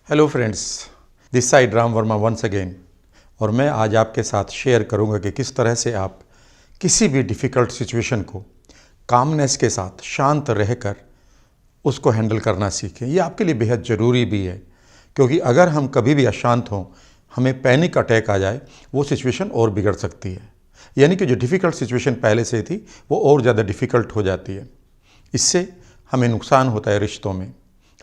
Hello friends, this side Ram Verma once again. और मैं आज आपके साथ शेयर करूंगा कि किस तरह से आप किसी भी डिफ़िकल्ट सिचुएशन को कामनेस के साथ शांत रहकर उसको हैंडल करना सीखें। ये आपके लिए बेहद ज़रूरी भी है, क्योंकि अगर हम कभी भी अशांत हों, हमें पैनिक अटैक आ जाए, वो सिचुएशन और बिगड़ सकती है। यानी कि जो डिफ़िकल्ट सिचुएशन पहले से थी वो और ज़्यादा डिफ़िकल्ट हो जाती है। इससे हमें नुकसान होता है रिश्तों में,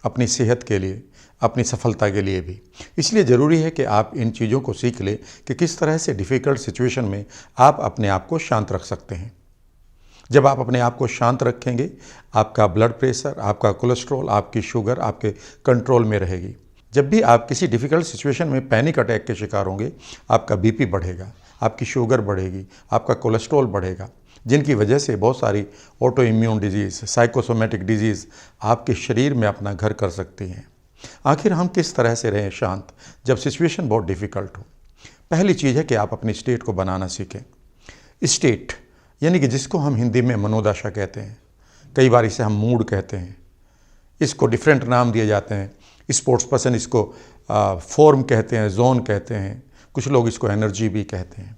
अपनी सेहत के लिए, अपनी सफलता के लिए भी। इसलिए ज़रूरी है कि आप इन चीज़ों को सीख लें कि किस तरह से डिफ़िकल्ट सिचुएशन में आप अपने आप को शांत रख सकते हैं। जब आप अपने आप को शांत रखेंगे, आपका ब्लड प्रेशर, आपका कोलेस्ट्रॉल, आपकी शुगर आपके कंट्रोल में रहेगी। जब भी आप किसी डिफ़िकल्ट सिचुएशन में पैनिक अटैक के शिकार होंगे, आपका बीपी बढ़ेगा, आपकी शुगर बढ़ेगी, आपका कोलेस्ट्रॉल बढ़ेगा, जिनकी वजह से बहुत सारी auto immune disease, psychosomatic disease आपके शरीर में अपना घर कर सकती हैं। आखिर हम किस तरह से रहें शांत जब सिचुएशन बहुत डिफ़िकल्ट हो? पहली चीज़ है कि आप अपनी स्टेट को बनाना सीखें। स्टेट यानी कि जिसको हम हिंदी में मनोदशा कहते हैं, कई बार इसे हम मूड कहते हैं, इसको डिफरेंट नाम दिए जाते हैं। स्पोर्ट्स पर्सन इसको फॉर्म कहते हैं, जोन कहते हैं, कुछ लोग इसको एनर्जी भी कहते हैं।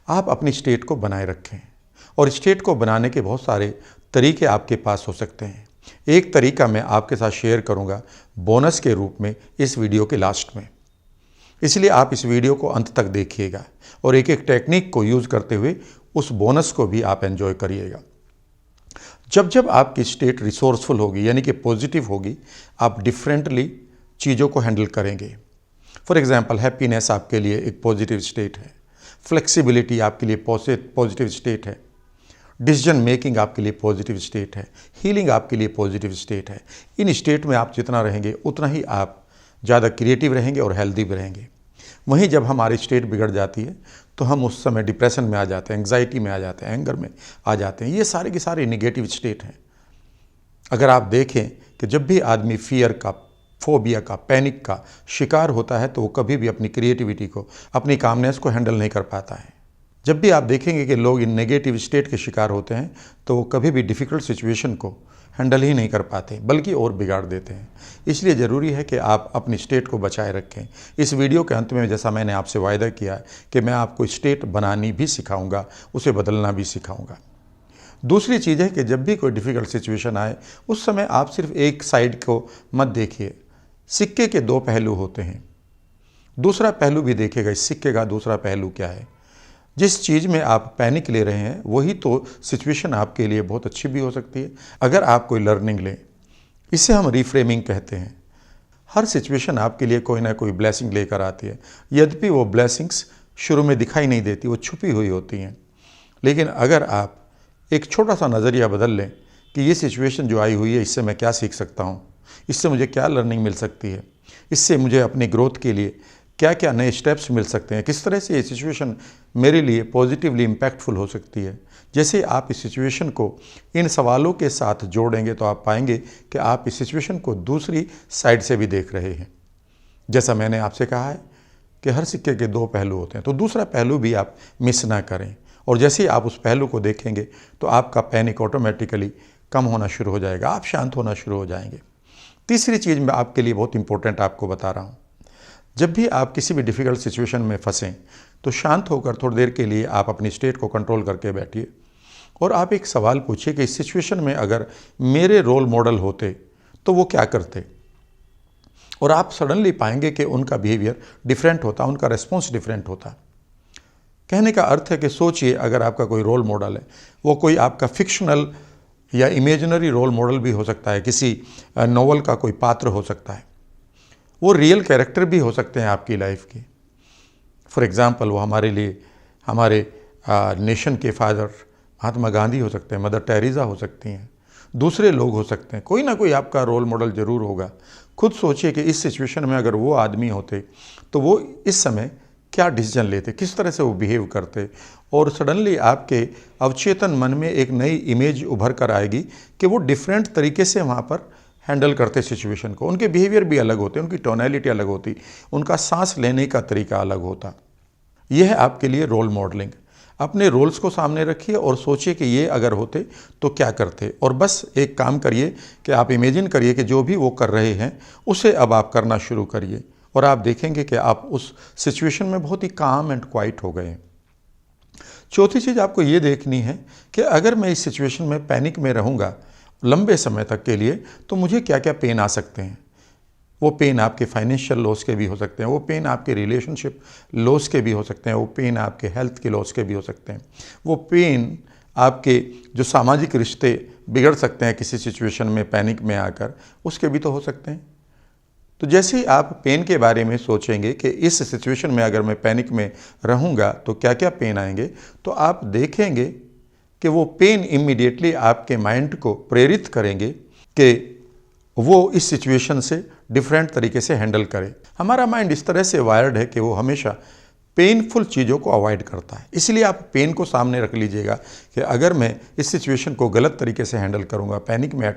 आप अपनी स्टेट को बनाए रखें, और स्टेट को बनाने के बहुत सारे तरीके आपके पास हो सकते हैं। एक तरीका मैं आपके साथ शेयर करूंगा बोनस के रूप में इस वीडियो के लास्ट में, इसलिए आप इस वीडियो को अंत तक देखिएगा और एक एक टेक्निक को यूज़ करते हुए उस बोनस को भी आप एंजॉय करिएगा। जब जब आपकी स्टेट रिसोर्सफुल होगी, यानी कि पॉजिटिव होगी, आप डिफरेंटली चीज़ों को हैंडल करेंगे। फॉर एग्जाम्पल, हैप्पीनेस आपके लिए एक पॉजिटिव स्टेट है, फ्लेक्सिबिलिटी आपके लिए पॉजिटिव स्टेट है, डिसीजन मेकिंग आपके लिए पॉजिटिव स्टेट है, हीलिंग आपके लिए पॉजिटिव स्टेट है। इन स्टेट में आप जितना रहेंगे उतना ही आप ज़्यादा क्रिएटिव रहेंगे और हेल्दी भी रहेंगे। वहीं जब हमारी स्टेट बिगड़ जाती है तो हम उस समय डिप्रेशन में आ जाते हैं, एंग्जाइटी में आ जाते हैं, एंगर में आ जाते हैं। ये सारे के सारे निगेटिव स्टेट हैं। अगर आप देखें कि जब भी आदमी फियर का, फोबिया का, पैनिक का शिकार होता है तो वो कभी भी अपनी क्रिएटिविटी को, अपनी कामनेस को हैंडल नहीं कर पाता है। जब भी आप देखेंगे कि लोग इन नेगेटिव स्टेट के शिकार होते हैं तो वो कभी भी डिफ़िकल्ट सिचुएशन को हैंडल ही नहीं कर पाते, बल्कि और बिगाड़ देते हैं। इसलिए ज़रूरी है कि आप अपनी स्टेट को बचाए रखें। इस वीडियो के अंत में जैसा मैंने आपसे वायदा किया है कि मैं आपको स्टेट बनानी भी सिखाऊंगा, उसे बदलना भी सिखाऊंगा। दूसरी चीज़ है कि जब भी कोई डिफ़िकल्ट सिचुएशन आए, उस समय आप सिर्फ एक साइड को मत देखिए। सिक्के के दो पहलू होते हैं, दूसरा पहलू भी देखिएगा। इस सिक्के का दूसरा पहलू क्या है? जिस चीज़ में आप पैनिक ले रहे हैं वही तो सिचुएशन आपके लिए बहुत अच्छी भी हो सकती है, अगर आप कोई लर्निंग लें। इसे हम रिफ्रेमिंग कहते हैं। हर सिचुएशन आपके लिए कोई ना कोई ब्लेसिंग लेकर आती है, यद्यपि वो ब्लेसिंग्स शुरू में दिखाई नहीं देती, वो छुपी हुई होती हैं। लेकिन अगर आप एक छोटा सा नज़रिया बदल लें कि ये सिचुएशन जो आई हुई है, इससे मैं क्या सीख सकता हूँ, इससे मुझे क्या लर्निंग मिल सकती है, इससे मुझे अपनी ग्रोथ के लिए क्या क्या नए स्टेप्स मिल सकते हैं, किस तरह से ये सिचुएशन मेरे लिए पॉजिटिवली इम्पैक्टफुल हो सकती है। जैसे आप इस सिचुएशन को इन सवालों के साथ जोड़ेंगे तो आप पाएंगे कि आप इस सिचुएशन को दूसरी साइड से भी देख रहे हैं। जैसा मैंने आपसे कहा है कि हर सिक्के के दो पहलू होते हैं, तो दूसरा पहलू भी आप मिस ना करें। और जैसे ही आप उस पहलू को देखेंगे तो आपका पैनिक ऑटोमेटिकली कम होना शुरू हो जाएगा, आप शांत होना शुरू हो जाएंगे। तीसरी चीज़ मैं आपके लिए बहुत इंपॉर्टेंट आपको बता रहा हूँ। जब भी आप किसी भी डिफ़िकल्ट सिचुएशन में फंसें तो शांत होकर थोड़ी देर के लिए आप अपनी स्टेट को कंट्रोल करके बैठिए और आप एक सवाल पूछिए कि इस सिचुएशन में अगर मेरे रोल मॉडल होते तो वो क्या करते। और आप सडनली पाएंगे कि उनका बिहेवियर डिफरेंट होता, उनका रिस्पॉन्स डिफरेंट होता। कहने का अर्थ है कि सोचिए, अगर आपका कोई रोल मॉडल है, वो कोई आपका फिक्शनल या इमेजिनरी रोल मॉडल भी हो सकता है, किसी नॉवल का कोई पात्र हो सकता है, वो रियल कैरेक्टर भी हो सकते हैं आपकी लाइफ के। फॉर एग्ज़ाम्पल, वो हमारे लिए, हमारे नेशन के फादर महात्मा गांधी हो सकते हैं, मदर टेरेसा हो सकती हैं, दूसरे लोग हो सकते हैं। कोई ना कोई आपका रोल मॉडल ज़रूर होगा। खुद सोचिए कि इस सिचुएशन में अगर वो आदमी होते तो वो इस समय क्या डिसीजन लेते, किस तरह से वो बिहेव करते। और सडनली आपके अवचेतन मन में एक नई इमेज उभर कर आएगी कि वो डिफरेंट तरीके से वहाँ पर हैंडल करते सिचुएशन को। उनके बिहेवियर भी अलग होते, उनकी टोनैलिटी अलग होती, उनका सांस लेने का तरीका अलग होता। यह है आपके लिए रोल मॉडलिंग। अपने रोल्स को सामने रखिए और सोचिए कि ये अगर होते तो क्या करते, और बस एक काम करिए कि आप इमेजिन करिए कि जो भी वो कर रहे हैं उसे अब आप करना शुरू करिए, और आप देखेंगे कि आप उस सिचुएशन में बहुत ही काम एंड क्वाइट हो गए। चौथी चीज़ आपको ये देखनी है कि अगर मैं इस सिचुएशन में पैनिक में रहूँगा लंबे समय तक के लिए तो मुझे क्या क्या पेन आ सकते हैं। वो पेन आपके फाइनेंशियल लॉस के भी हो सकते हैं, वो पेन आपके रिलेशनशिप लॉस के भी हो सकते हैं, वो पेन आपके हेल्थ के लॉस के भी हो सकते हैं, वो पेन आपके जो सामाजिक रिश्ते बिगड़ सकते हैं किसी सिचुएशन में पैनिक में आकर, उसके भी तो हो सकते हैं। तो जैसे ही आप पेन के बारे में सोचेंगे कि इस सिचुएशन में अगर मैं पैनिक में रहूँगा तो क्या क्या पेन आएंगे, तो आप देखेंगे कि वो पेन इमीडिएटली आपके माइंड को प्रेरित करेंगे कि वो इस सिचुएशन से डिफरेंट तरीके से हैंडल करे। हमारा माइंड इस तरह से वायर्ड है कि वो हमेशा पेनफुल चीज़ों को अवॉइड करता है। इसलिए आप पेन को सामने रख लीजिएगा कि अगर मैं इस सिचुएशन को गलत तरीके से हैंडल करूँगा, पैनिक में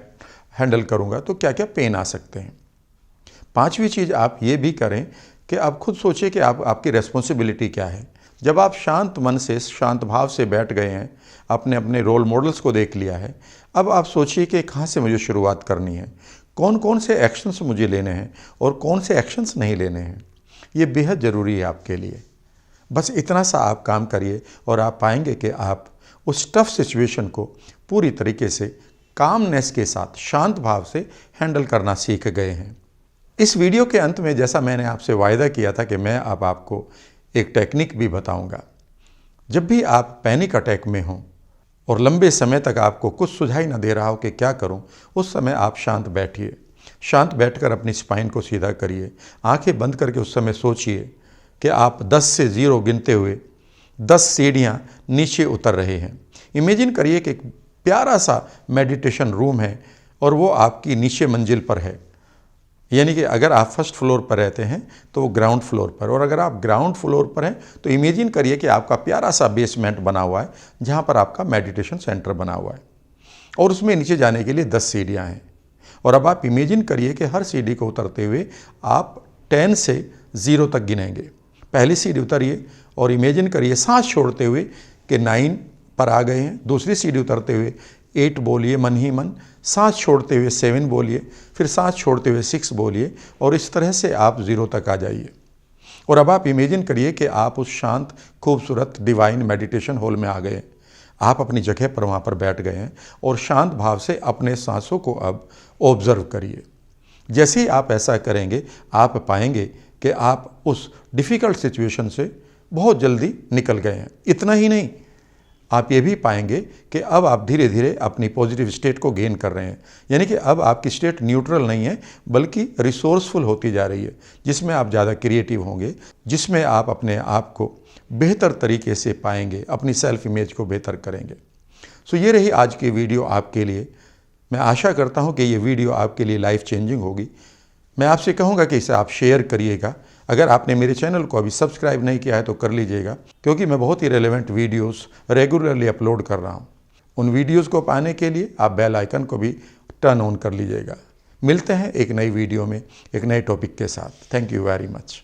हैंडल करूँगा, तो क्या क्या पेन आ सकते हैं। पांचवी चीज़ आप ये भी करें कि आप खुद सोचिए कि आपकी रेस्पॉन्सिबिलिटी क्या है। जब आप शांत मन से, शांत भाव से बैठ गए हैं, आपने अपने रोल मॉडल्स को देख लिया है, अब आप सोचिए कि कहाँ से मुझे शुरुआत करनी है, कौन कौन से एक्शंस मुझे लेने हैं और कौन से एक्शंस नहीं लेने हैं। ये बेहद ज़रूरी है आपके लिए। बस इतना सा आप काम करिए और आप पाएंगे कि आप उस टफ सिचुएशन को पूरी तरीके से कामनेस के साथ, शांत भाव से हैंडल करना सीख गए हैं। इस वीडियो के अंत में जैसा मैंने आपसे वायदा किया था कि मैं अब आपको एक टेक्निक भी बताऊंगा। जब भी आप पैनिक अटैक में हों और लंबे समय तक आपको कुछ सुझाई ना दे रहा हो कि क्या करूं, उस समय आप शांत बैठिए। शांत बैठकर अपनी स्पाइन को सीधा करिए, आंखें बंद करके उस समय सोचिए कि आप 10 से 0 गिनते हुए 10 सीढ़ियां नीचे उतर रहे हैं। इमेजिन करिए कि एक प्यारा सा मेडिटेशन रूम है और वो आपकी नीचे मंजिल पर है, यानी कि अगर आप फर्स्ट फ्लोर पर रहते हैं तो वो ग्राउंड फ्लोर पर, और अगर आप ग्राउंड फ्लोर पर हैं तो इमेजिन करिए कि आपका प्यारा सा बेसमेंट बना हुआ है जहाँ पर आपका मेडिटेशन सेंटर बना हुआ है, और उसमें नीचे जाने के लिए 10 सीढ़ियाँ हैं। और अब आप इमेजिन करिए कि हर सीढ़ी को उतरते हुए आप 10 से 0 तक गिनेंगे। पहली सीढ़ी उतरिए और इमेजिन करिए सांस छोड़ते हुए कि 9 पर आ गए हैं। दूसरी सीढ़ी उतरते हुए 8 बोलिए मन ही मन, सांस छोड़ते हुए 7 बोलिए, फिर सांस छोड़ते हुए 6 बोलिए, और इस तरह से आप 0 तक आ जाइए। और अब आप इमेजिन करिए कि आप उस शांत, खूबसूरत, डिवाइन मेडिटेशन हॉल में आ गए। आप अपनी जगह पर वहाँ पर बैठ गए हैं और शांत भाव से अपने सांसों को अब ऑब्जर्व करिए। जैसे ही आप ऐसा करेंगे आप पाएंगे कि आप उस डिफ़िकल्ट सिचुएशन से बहुत जल्दी निकल गए हैं। इतना ही नहीं, आप ये भी पाएंगे कि अब आप धीरे धीरे अपनी पॉजिटिव स्टेट को गेन कर रहे हैं, यानी कि अब आपकी स्टेट न्यूट्रल नहीं है बल्कि रिसोर्सफुल होती जा रही है, जिसमें आप ज़्यादा क्रिएटिव होंगे, जिसमें आप अपने आप को बेहतर तरीके से पाएंगे, अपनी सेल्फ इमेज को बेहतर करेंगे। सो ये रही आज की वीडियो आपके लिए। मैं आशा करता हूँ कि ये वीडियो आपके लिए लाइफ चेंजिंग होगी। मैं आपसे कहूँगा कि इसे आप शेयर करिएगा। अगर आपने मेरे चैनल को अभी सब्सक्राइब नहीं किया है तो कर लीजिएगा, क्योंकि मैं बहुत ही रेलेवेंट वीडियोस रेगुलरली अपलोड कर रहा हूँ। उन वीडियोस को पाने के लिए आप बेल आइकन को भी टर्न ऑन कर लीजिएगा। मिलते हैं एक नई वीडियो में एक नए टॉपिक के साथ। Thank you very much.